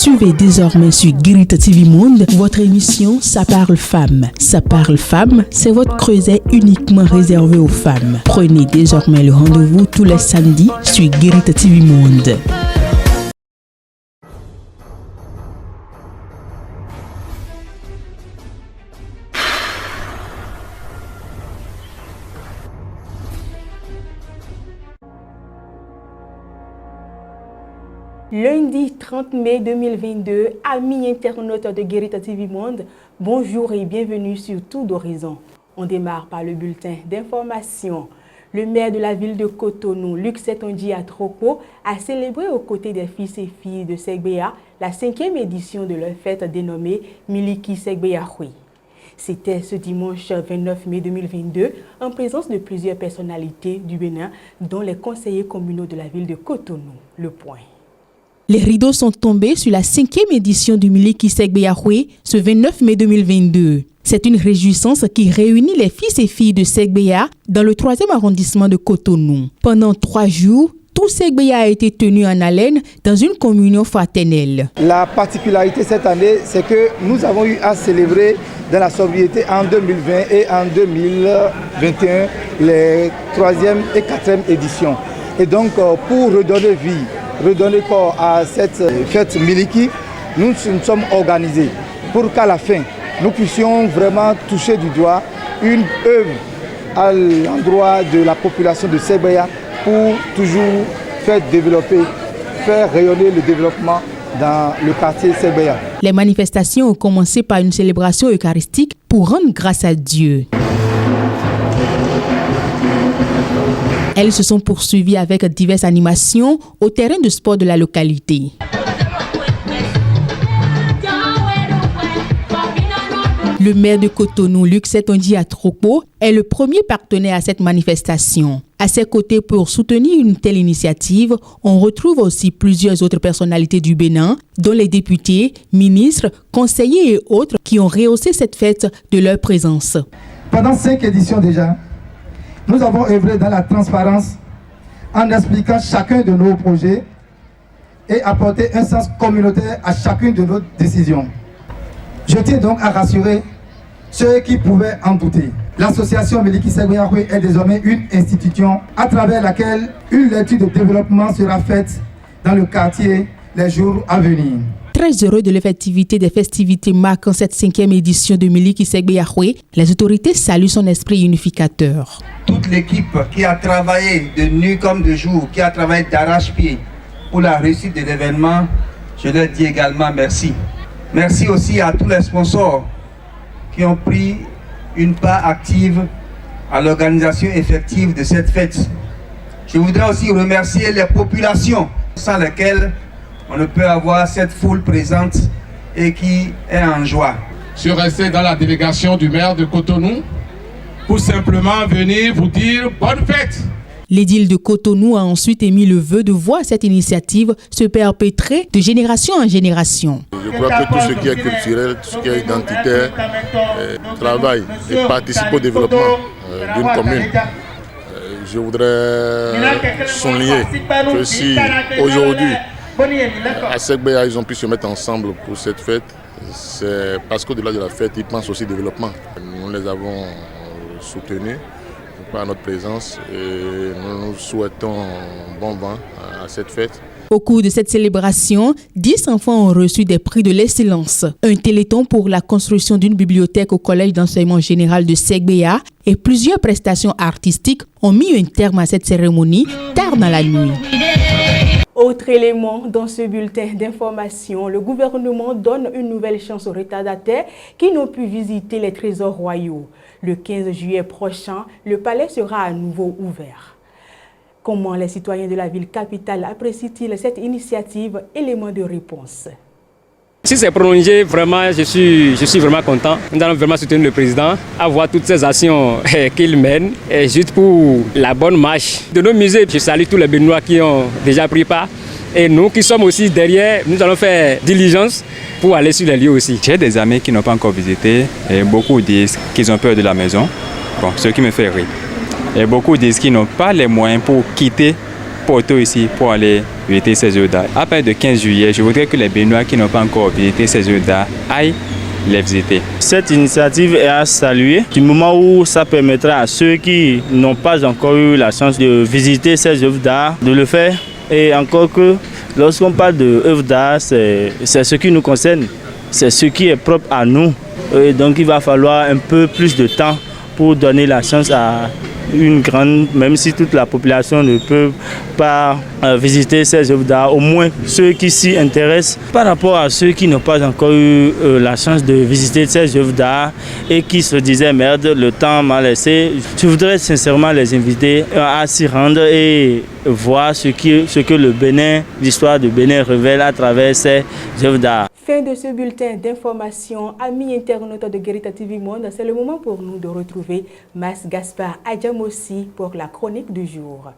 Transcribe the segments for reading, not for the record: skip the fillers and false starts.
Suivez désormais sur Guérita TV Monde votre émission Ça parle femmes. Ça parle femmes, c'est votre creuset uniquement réservé aux femmes. Prenez désormais le rendez-vous tous les samedis sur Guérita TV Monde. Lundi 30 mai 2022, amis internautes de Guérita TV Monde, bonjour et bienvenue sur Tour d'Horizon. On démarre par le bulletin d'information. Le maire de la ville de Cotonou, Luc Setonji Atropo, a célébré aux côtés des fils et filles de Segbea la 5e édition de leur fête dénommée Miliki Segbeyahoui. C'était ce dimanche 29 mai 2022 en présence de plusieurs personnalités du Bénin, dont les conseillers communaux de la ville de Cotonou. Le point. Les rideaux sont tombés sur la 5e édition du Miliki Segbeyahoui ce 29 mai 2022. C'est une réjouissance qui réunit les fils et filles de Segbeya dans le 3e arrondissement de Cotonou. Pendant 3 jours, tout Segbeya a été tenu en haleine dans une communion fraternelle. La particularité cette année, c'est que nous avons eu à célébrer dans la sobriété en 2020 et en 2021 les 3e et 4e éditions. Et donc, pour redonner vie, redonner corps à cette fête Miliki, nous nous sommes organisés pour qu'à la fin, nous puissions vraiment toucher du doigt une œuvre à l'endroit de la population de Segbeya pour toujours faire développer, faire rayonner le développement dans le quartier Segbeya. Les manifestations ont commencé par une célébration eucharistique pour rendre grâce à Dieu. Elles se sont poursuivies avec diverses animations au terrain de sport de la localité. Le maire de Cotonou, Luc Setonji Atropo, est le premier partenaire à cette manifestation. À ses côtés, pour soutenir une telle initiative, on retrouve aussi plusieurs autres personnalités du Bénin, dont les députés, ministres, conseillers et autres qui ont rehaussé cette fête de leur présence. Pendant 5 éditions déjà, nous avons œuvré dans la transparence en expliquant chacun de nos projets et apporté un sens communautaire à chacune de nos décisions. Je tiens donc à rassurer ceux qui pouvaient en douter. L'association Miliki Segbeyahoui est désormais une institution à travers laquelle une lecture de développement sera faite dans le quartier les jours à venir. Très heureux de l'effectivité des festivités marquant cette 5e édition de Miliki Segbeyahoui, les autorités saluent son esprit unificateur. Toute l'équipe qui a travaillé de nuit comme de jour, qui a travaillé d'arrache-pied pour la réussite de l'événement, je leur dis également merci. Merci aussi à tous les sponsors qui ont pris une part active à l'organisation effective de cette fête. Je voudrais aussi remercier les populations sans lesquelles on ne peut avoir cette foule présente et qui est en joie. Je suis resté dans la délégation du maire de Cotonou pour simplement venir vous dire bonne fête. L'édile de Cotonou a ensuite émis le vœu de voir cette initiative se perpétrer de génération en génération. Je crois que tout ce qui est culturel, tout ce qui est identitaire, travaille et participe au développement d'une commune. Je voudrais souligner que si aujourd'hui, à Segbeya, ils ont pu se mettre ensemble pour cette fête, c'est parce qu'au-delà de la fête, ils pensent aussi au développement. Nous les avons soutenus par notre présence et nous souhaitons bon vent à cette fête. Au cours de cette célébration, 10 enfants ont reçu des prix de l'excellence. Un téléthon pour la construction d'une bibliothèque au collège d'enseignement général de Segbeya et plusieurs prestations artistiques ont mis un terme à cette cérémonie tard dans la nuit. Autre élément dans ce bulletin d'information, le gouvernement donne une nouvelle chance aux retardataires qui n'ont pu visiter les trésors royaux. Le 15 juillet prochain, le palais sera à nouveau ouvert. Comment les citoyens de la ville capitale apprécient-ils cette initiative? Élément de réponse. Si c'est prolongé, vraiment, je suis vraiment content. Nous allons vraiment soutenir le président à voir toutes ces actions qu'il mène, et juste pour la bonne marche de nos musées. Je salue tous les Béninois qui ont déjà pris part. Et nous qui sommes aussi derrière, nous allons faire diligence pour aller sur les lieux aussi. J'ai des amis qui n'ont pas encore visité et beaucoup disent qu'ils ont peur de la maison. Bon, ce qui me fait rire. Et beaucoup disent qu'ils n'ont pas les moyens pour quitter Porto ici pour aller visiter ces œuvres d'art. À partir de 15 juillet, je voudrais que les Béninois qui n'ont pas encore visité ces œuvres d'art aillent les visiter. Cette initiative est à saluer du moment où ça permettra à ceux qui n'ont pas encore eu la chance de visiter ces œuvres d'art de le faire. Et encore que lorsqu'on parle d'œuvres d'art, c'est ce qui nous concerne, c'est ce qui est propre à nous. Et donc il va falloir un peu plus de temps pour donner la chance à une grande, même si toute la population ne peut pas visiter ces œuvres d'art, au moins ceux qui s'y intéressent. Par rapport à ceux qui n'ont pas encore eu la chance de visiter ces œuvres d'art et qui se disaient merde, le temps m'a laissé, je voudrais sincèrement les inviter à s'y rendre et voir ce que le Bénin, l'histoire du Bénin révèle à travers ces œuvres d'art. Fin de ce bulletin d'information. Amis internautes de Guérita TV Monde, c'est le moment pour nous de retrouver Mas Gaspard Adjamossi pour la chronique du jour.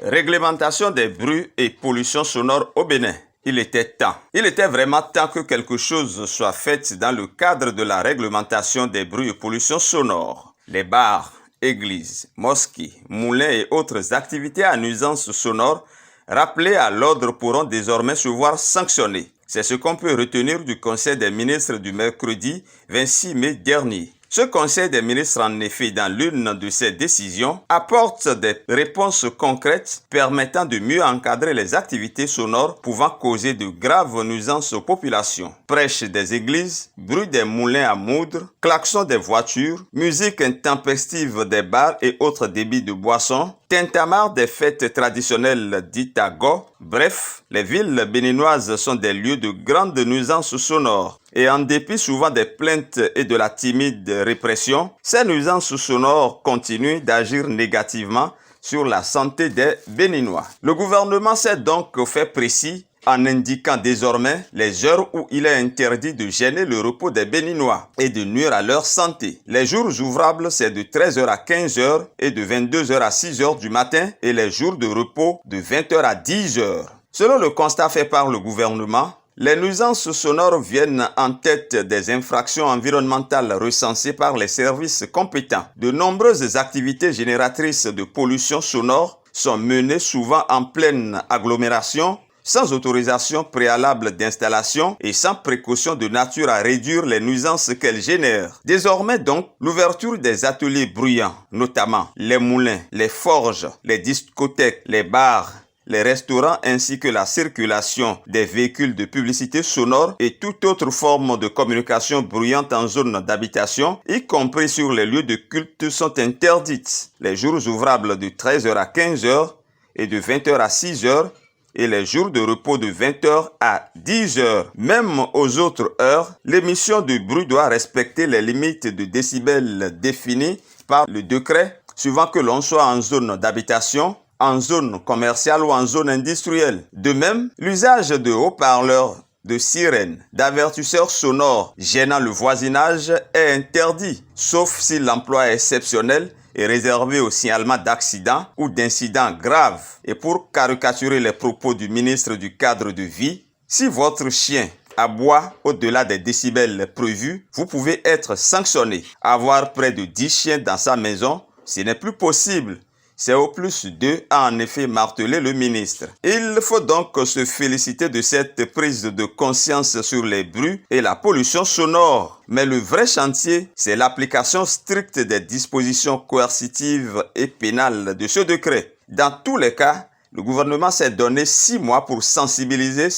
Réglementation des bruits et pollution sonore au Bénin. Il était temps. Il était vraiment temps que quelque chose soit fait dans le cadre de la réglementation des bruits et pollution sonore. Les bars, églises, mosquées, moulins et autres activités à nuisance sonore rappelées à l'ordre pourront désormais se voir sanctionnées. C'est ce qu'on peut retenir du Conseil des ministres du mercredi 26 mai dernier. Ce Conseil des ministres, en effet, dans l'une de ses décisions, apporte des réponses concrètes permettant de mieux encadrer les activités sonores pouvant causer de graves nuisances aux populations. Prêche des églises, bruit des moulins à moudre, klaxons des voitures, musique intempestive des bars et autres débits de boissons, tintamarre des fêtes traditionnelles dites à go. Bref, les villes béninoises sont des lieux de grande nuisance sonore. Et en dépit souvent des plaintes et de la timide répression, ces nuisances sonores continuent d'agir négativement sur la santé des Béninois. Le gouvernement s'est donc fait précis en indiquant désormais les heures où il est interdit de gêner le repos des Béninois et de nuire à leur santé. Les jours ouvrables, c'est de 13h à 15h et de 22h à 6h du matin et les jours de repos de 20h à 10h. Selon le constat fait par le gouvernement, les nuisances sonores viennent en tête des infractions environnementales recensées par les services compétents. De nombreuses activités génératrices de pollution sonore sont menées souvent en pleine agglomération, sans autorisation préalable d'installation et sans précaution de nature à réduire les nuisances qu'elles génèrent. Désormais donc, l'ouverture des ateliers bruyants, notamment les moulins, les forges, les discothèques, les bars, les restaurants ainsi que la circulation des véhicules de publicité sonore et toute autre forme de communication bruyante en zone d'habitation, y compris sur les lieux de culte, sont interdites. Les jours ouvrables de 13h à 15h et de 20h à 6h et les jours de repos de 20h à 10h. Même aux autres heures, l'émission de bruit doit respecter les limites de décibels définies par le décret, suivant que l'on soit en zone d'habitation, en zone commerciale ou en zone industrielle. De même, l'usage de haut-parleurs, de sirènes, d'avertisseurs sonores gênant le voisinage est interdit, sauf si l'emploi est exceptionnel et réservé au signalement d'accidents ou d'incidents graves. Et pour caricaturer les propos du ministre du cadre de vie, si votre chien aboie au-delà des décibels prévus, vous pouvez être sanctionné. Avoir près de 10 chiens dans sa maison, ce n'est plus possible. C'est au plus 2, a en effet martelé le ministre. Il faut donc se féliciter de cette prise de conscience sur les bruits et la pollution sonore. Mais le vrai chantier, c'est l'application stricte des dispositions coercitives et pénales de ce décret. Dans tous les cas, le gouvernement s'est donné 6 mois pour sensibiliser.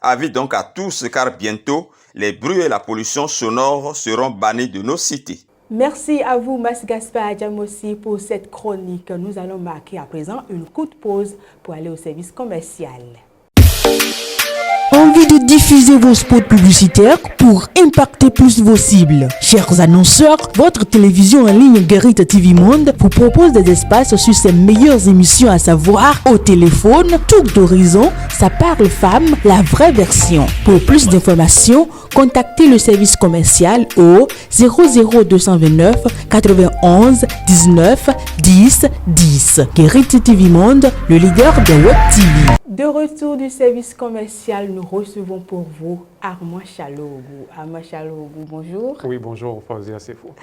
Avis donc à tous, car bientôt, les bruits et la pollution sonore seront bannis de nos cités. Merci à vous, Mas Gaspard Adjamossi, pour cette chronique. Nous allons marquer à présent une courte pause pour aller au service commercial. Envie de diffuser vos spots publicitaires pour impacter plus vos cibles? Chers annonceurs, votre télévision en ligne Guérita TV Monde vous propose des espaces sur ses meilleures émissions, à savoir Au téléphone, Tour d'horizon, Ça parle femme, la vraie version. Pour plus d'informations, contactez le service commercial au 00229 91 19 10 10. Guérita TV Monde, le leader de Web TV. De retour du service commercial, nous recevons pour vous Armand Chalogu. Armand Chalogu, bonjour. Oui, bonjour, Fawzia Sefo.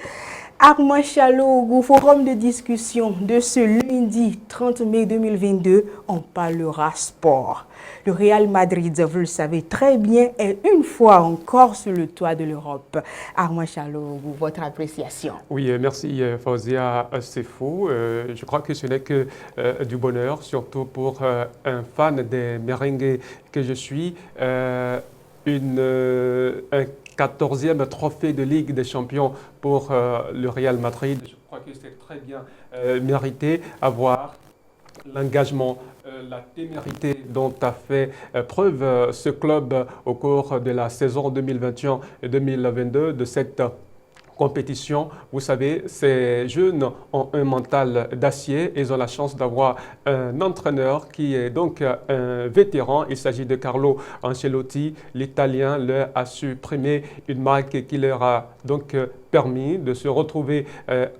Armand Chalougou, forum de discussion de ce lundi 30 mai 2022, on parlera sport. Le Real Madrid, vous le savez très bien, est une fois encore sur le toit de l'Europe. Armand Chalougou, votre appréciation? Oui, merci Fauzia, c'est fou. Je crois que ce n'est que du bonheur, surtout pour un fan des merengues que je suis. Un 14e trophée de Ligue des Champions pour le Real Madrid. Je crois que c'est très bien mérité à voir l'engagement, la témérité dont a fait preuve ce club au cours de la saison 2021 et 2022 de cette compétition. Vous savez, ces jeunes ont un mental d'acier et ils ont la chance d'avoir un entraîneur qui est donc un vétéran. Il s'agit de Carlo Ancelotti. L'Italien leur a supprimé une marque qui leur a donc permis de se retrouver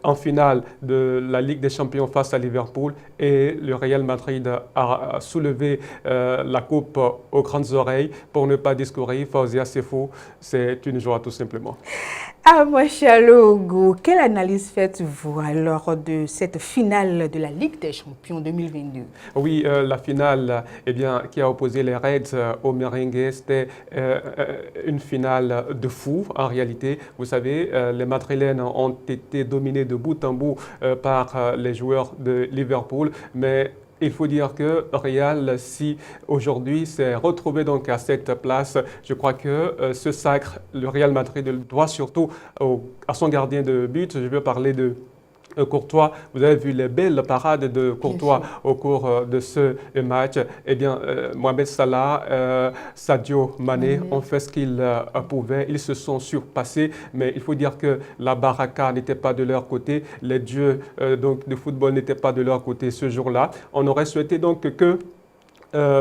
en finale de la Ligue des Champions face à Liverpool, et le Real Madrid a soulevé la coupe aux grandes oreilles, pour ne pas discourir. Fauzia, c'est fou, c'est une joie tout simplement. Armand Chalougou, quelle analyse faites-vous alors de cette finale de la Ligue des Champions 2022? Oui, la finale qui a opposé les Reds aux Merengues, c'était une finale de fou en réalité. Vous savez, les Madrilènes ont été dominés de bout en bout par les joueurs de Liverpool, mais il faut dire que Real, si aujourd'hui s'est retrouvé donc à cette place, je crois que ce sacre, le Real Madrid le doit surtout à son gardien de but. Je veux parler de Courtois. Vous avez vu les belles parades de Courtois au cours de ce match. Eh bien, Mohamed Salah, Sadio Mané ont fait ce qu'ils pouvaient. Ils se sont surpassés, mais il faut dire que la baraka n'était pas de leur côté. Les dieux donc, de football n'étaient pas de leur côté ce jour-là. On aurait souhaité donc que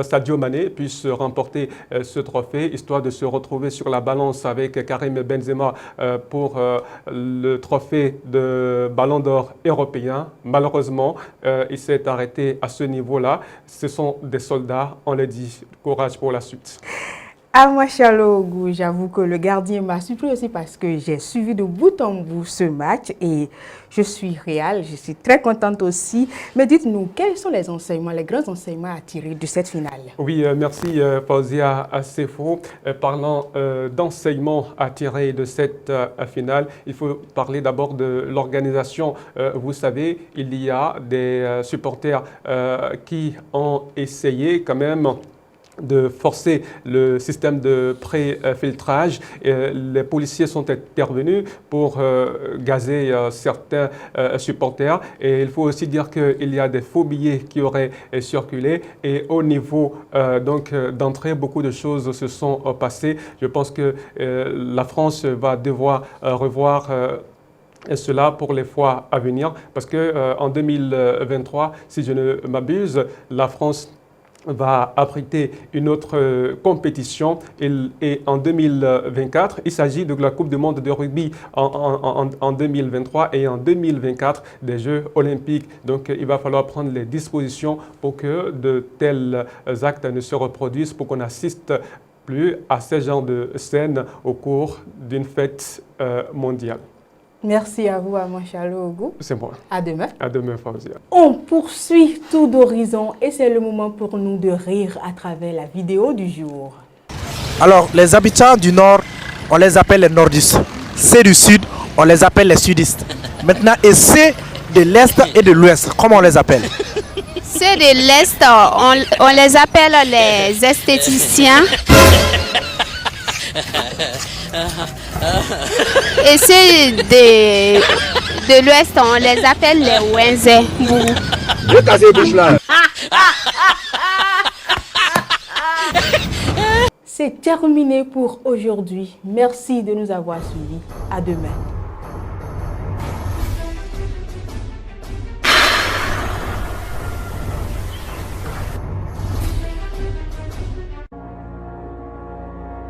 Sadio Mané puisse remporter ce trophée, histoire de se retrouver sur la balance avec Karim Benzema pour le trophée de Ballon d'Or européen. Malheureusement, il s'est arrêté à ce niveau-là. Ce sont des soldats, on les dit. Courage pour la suite. Armand Chalougou, j'avoue que le gardien m'a surpris aussi parce que j'ai suivi de bout en bout ce match et je suis réelle, je suis très contente aussi. Mais dites-nous, quels sont les enseignements, les grands enseignements à tirer de cette finale? Oui, merci Fauzia Sefo. Parlant d'enseignements à tirer de cette finale, il faut parler d'abord de l'organisation. Vous savez, il y a des supporters qui ont essayé quand même de forcer le système de pré-filtrage. Les policiers sont intervenus pour gazer certains supporters. Et il faut aussi dire qu'il y a des faux billets qui auraient circulé. Et au niveau d'entrée, beaucoup de choses se sont passées. Je pense que la France va devoir revoir et cela pour les fois à venir. Parce qu'en 2023, si je ne m'abuse, la France va abriter une autre compétition et en 2024, il s'agit de la Coupe du monde de rugby en 2023 et en 2024 des Jeux olympiques. Donc il va falloir prendre les dispositions pour que de tels actes ne se reproduisent, pour qu'on n'assiste plus à ce genre de scènes au cours d'une fête mondiale. Merci à vous, Armand Chalougou. C'est moi. À demain. À demain, Fauzia. On poursuit Tour d'horizon et c'est le moment pour nous de rire à travers la vidéo du jour. Alors, les habitants du Nord, on les appelle les nordistes. Ceux du Sud, on les appelle les sudistes. Maintenant, et ceux de l'Est et de l'Ouest, comment on les appelle? Ceux de l'Est, on les appelle les esthéticiens. Et ceux de l'Ouest, on les appelle les Wenzé. C'est terminé pour aujourd'hui. Merci de nous avoir suivis. À demain.